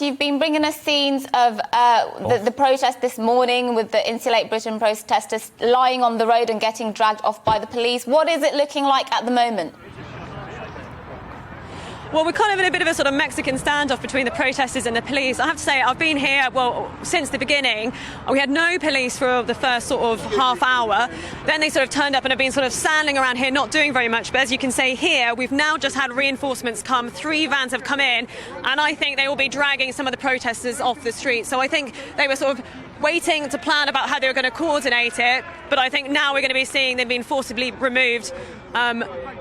You've been bringing us scenes of the protest this morning with the Insulate Britain protesters lying on the road and getting dragged off by the police. What is it looking like at the moment? Well, we're kind of in a bit of a sort of Mexican standoff between the protesters and the police. I have to say, I've been here, well, since the beginning. We had no police for the first sort of half hour. Then they sort of turned up and have been sort of standing around here, not doing very much. But as you can see here, we've now just had reinforcements come. 3 vans have come in, and I think they will be dragging some of the protesters off the street. So I think they were sort of waiting to plan about how they were going to coordinate it. But I think now we're going to be seeing them being forcibly removed.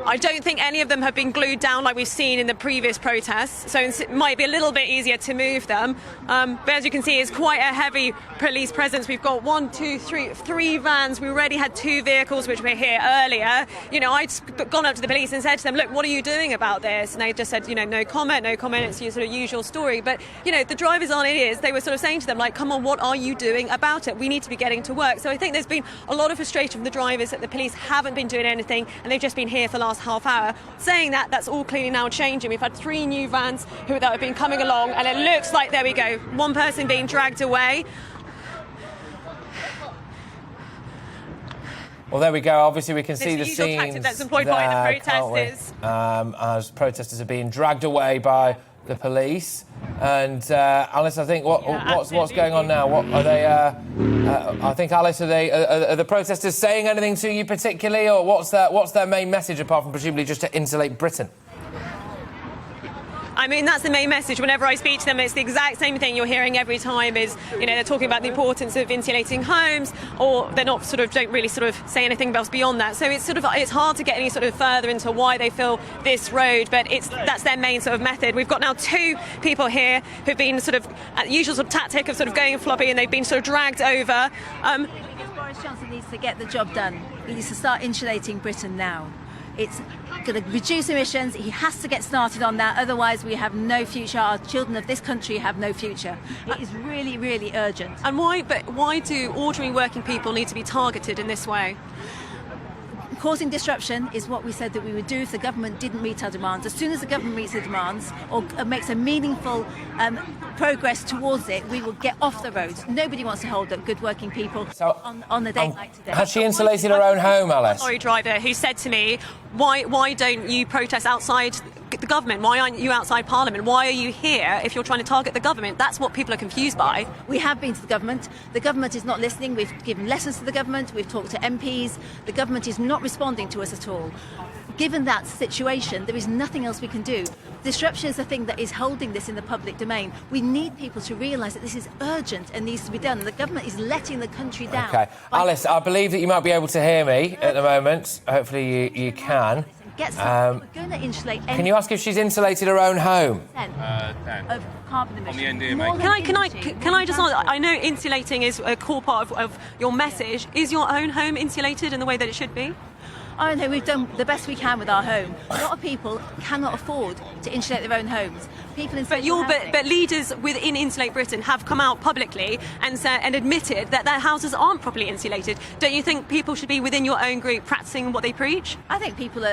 I don't think any of them have been glued down like we've seen in the previous protests, so it might be a little bit easier to move them. But as you can see, it's quite a heavy police presence. We've got 3 vans. We already had 2 vehicles which were here earlier. You know, I'd gone up to the police and said to them, look, what are you doing about this? And they just said, you know, no comment, it's your sort of usual story. But, you know, the drivers aren't idiots. They were sort of saying to them, like, come on, what are you doing about it? We need to be getting to work. So I think there's been a lot of frustration from the drivers that the police haven't been doing anything and they've just been here for the last half hour. Saying that, that's all clearly now changing. We've had 3 new vans that have been coming along, and it looks like, there we go, 1 person being dragged away. Well, there we go. Obviously, we can see the usual scenes tactic that's employed by the protesters. As protesters are being dragged away by the police. And Alice, I think what's going on now? What are they? I think, Alice, are the protesters saying anything to you particularly, or what's their main message apart from presumably just to insulate Britain? I mean, that's the main message. Whenever I speak to them, it's the exact same thing you're hearing every time. Is, you know, they're talking about the importance of insulating homes, or they're not don't really say anything else beyond that. So it's hard to get any sort of further into why they feel this road, but that's their main sort of method. We've got now 2 people here who've been sort of at the usual sort of tactic of sort of going floppy, and they've been sort of dragged over. Boris Johnson needs to get the job done. He needs to start insulating Britain now. It's going to reduce emissions. He has to get started on that. Otherwise, we have no future. Our children of this country have no future. It is really, really urgent. And why do ordinary working people need to be targeted in this way? Causing disruption is what we said that we would do if the government didn't meet our demands. As soon as the government meets the demands or makes a meaningful progress towards it, we will get off the roads. Nobody wants to hold up good working people on a day like today. Has she insulated her own home, Alice? Lorry driver who said to me, why don't you protest outside the government? Why aren't you outside Parliament? Why are you here if you're trying to target the government? That's what people are confused by. We have been to the government. The government is not listening. We've given lessons to the government. We've talked to MPs. The government is not responding to us at all. Given that situation, there is nothing else we can do. Disruption is the thing that is holding this in the public domain. We need people to realise that this is urgent and needs to be done. And the government is letting the country down. OK. Alice, I believe that you might be able to hear me at the moment. Hopefully you can. We're going to insulate. Can you ask if she's insulated her own home? 10 of carbon emissions. On the NDA, mate. Can I just ask, I know insulating is a core part of your message. Is your own home insulated in the way that it should be? I know we've done the best we can with our home. A lot of people cannot afford to insulate their own homes. People in But leaders within Insulate Britain have come out publicly and admitted that their houses aren't properly insulated. Don't you think people should be within your own group practicing what they preach? I think people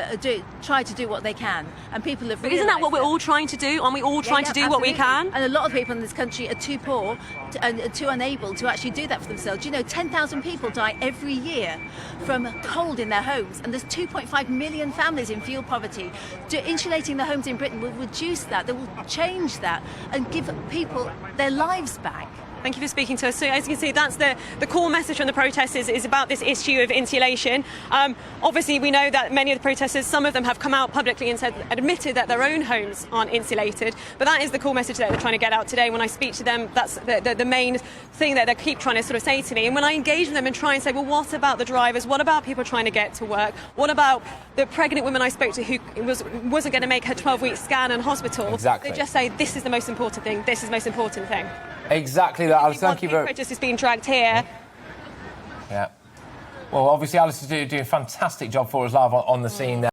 try to do what they can, and people have. But isn't that what we're all trying to do? Aren't we all trying to do what we can? And a lot of people in this country are too poor and too unable to actually do that for themselves. You know, 10,000 people die every year from cold in their homes, and there's 2.5 million families in fuel poverty. Insulating the homes in Britain will reduce that. They will change that and give people their lives back. Thank you for speaking to us. So as you can see, that's the core message from the protesters is about this issue of insulation. Obviously, we know that many of the protesters, some of them have come out publicly and admitted that their own homes aren't insulated. But that is the core message that they're trying to get out today. When I speak to them, that's the main thing that they keep trying to sort of say to me. And when I engage with them and try and say, well, what about the drivers? What about people trying to get to work? What about the pregnant woman I spoke to who wasn't going to make her 12-week scan in hospital? Exactly. They just say, this is the most important thing. This is the most important thing. Exactly that, Alice. Thank you very much. Protesters being dragged here. Yeah. Well, obviously, Alice is doing a fantastic job for us live on the scene there.